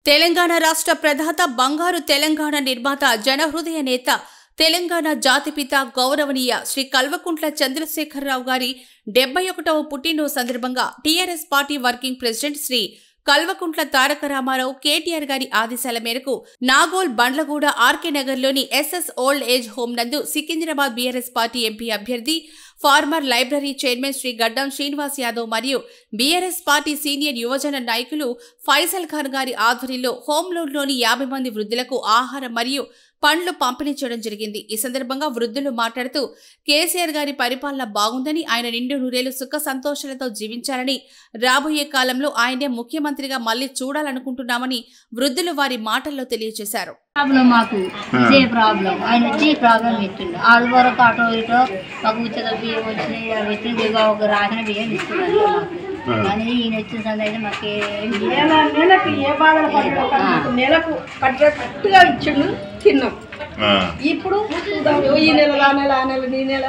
తెలంగాణ రాష్ట్ర ప్రధాత బంగారు తెలంగాణ నిర్మాత జనహృదయ నేత తెలంగాణ జాతిపిత గౌరవనీయ శ్రీ కల్వకుంట్ల చంద్రశేఖరరావు గారి 71వ పుట్టినరోజు సందర్భంగా TRS party working president Shri Kalvakuntla Taraka Rama Rao KTR గారి ఆదేశాల మేరకు నాగోల్ బండ్లగూడ ఆర్కే నగర్లోని ఎస్ఎస్ ఓల్డ్ ఏజ్ హోమ్ నందు సికింద్రాబాద్ బీఆర్ఎస్ పార్టీ ఎంపీ అభ్యర్థి former library chairman Shri Gaddam Srinivas Yadav మరియు బీఆర్ఎస్ పార్టీ సీనియర్ యువజన నాయకులు ఫైసల్ ఖాన్ గారి ఆధ్వర్యంలో హోంలోని 50 మంది వృద్ధులకు ఆహారం మరియు పండ్లు పంపిణీ చేయడం జరిగింది। ఈ సందర్భంగా వృద్ధులు మాట్లాడుతూ కేసీఆర్ గారి పరిపాలన బాగుందని, ఆయన నిండు నూరేళ్లు సుఖ సంతోషాలతో జీవించాలని, రాబోయే కాలంలో ఆయనే ముఖ్యమంత్రిగా మళ్లీ చూడాలనుకుంటున్నామని వృద్ధులు వారి మాటల్లో తెలియజేశారు। మాకు ఇదే ప్రాబ్లం, ఆయన వచ్చి ప్రాబ్లం పెట్టిండు। ఆడు వరకు ఆటో ఇటో మాకు ఉచిత బియ్యం వచ్చినాయి, అవి వచ్చి ఒక రాసిన బియ్యం ఇస్తున్నారు మాకు। కానీ ఈయన వచ్చిన సందైతే మాకు నెలకు ఏ బాధలు పడుతుంది, నెలకు కట్టుగా ఇచ్చిండు, తిన్నాం। ఇప్పుడు ఈ నెల ఆ నెల ఆ నెల ఈ నెల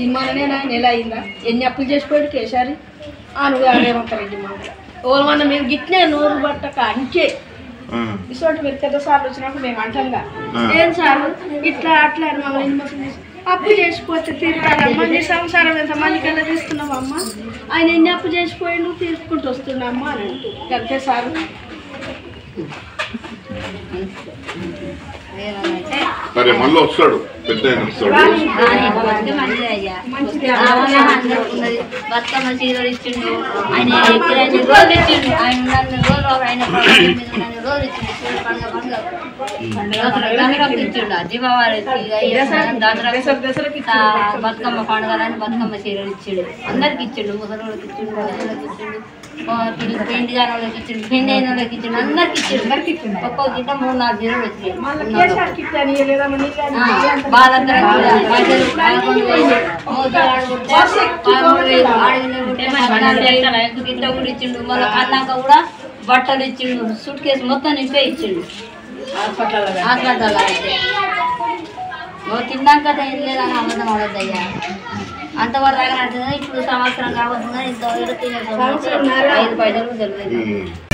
ఈ మననేనా నెల అయిందా, ఎన్ని అప్పులు చేసిపోయాడు కేసీఆర్ నువ్వు రేవంత్ రెడ్డి మాట ఓమన్నా మేము గిట్నే నోరు పట్టక అంచే ఇటువంటి మీరు పెద్ద సార్లు వచ్చినప్పుడు మేము అంటాంగా ఏం సార్ ఇట్లా అట్లా మమ్మల్ని అప్పు చేసిపోతే తీరుతాడమ్మా, నీ సంసారం ఎంత మందికల్లా తీసుకున్నామమ్మ, ఆయన ఎన్ని అప్పు చేసిపోయి తీసుకుంటూ వస్తున్నామ్మా అని అంటూ అంతే సార్। సరే మళ్ళీ వస్తాడు, పెద్ద బతుకమ్మ చీరలు ఇచ్చిండు, ఆయన రోజులు ఇచ్చిండు, ఆయన రోజులు ఇచ్చిండు, పండుగ ఇచ్చిండు, దీపావళికి బతుకమ్మ పండుగలని బతుకమ్మ చీరలు ఇచ్చిండు, అందరికి ఇచ్చిండు, ముసలికి ఇచ్చిండు, వయసులకు ఇచ్చిండు, పెండి కాని వాళ్ళకి ఇచ్చిండు, పెండి అయిన వాళ్ళకి ఇచ్చిండు, అందరికి ఇచ్చిండు। ఒక్కొక్క గిట్ట 3-4 చీరలు వచ్చినాయి। ఇచ్చిండు, మళ్ళీ అన్నాక కూడా బట్టలు ఇచ్చిండు, సూట్ కేసు మొత్తం నింపే ఇచ్చిండు హాస్పిటల్ అయితే। నువ్వు తిన్నాక ఏం లేదని అబద్ధం అవద్దయ్యా, అంతవరకు రాగా ఇప్పుడు సంవత్సరం కావద్దు, ఇంత 5 పైసలు తెలియదు।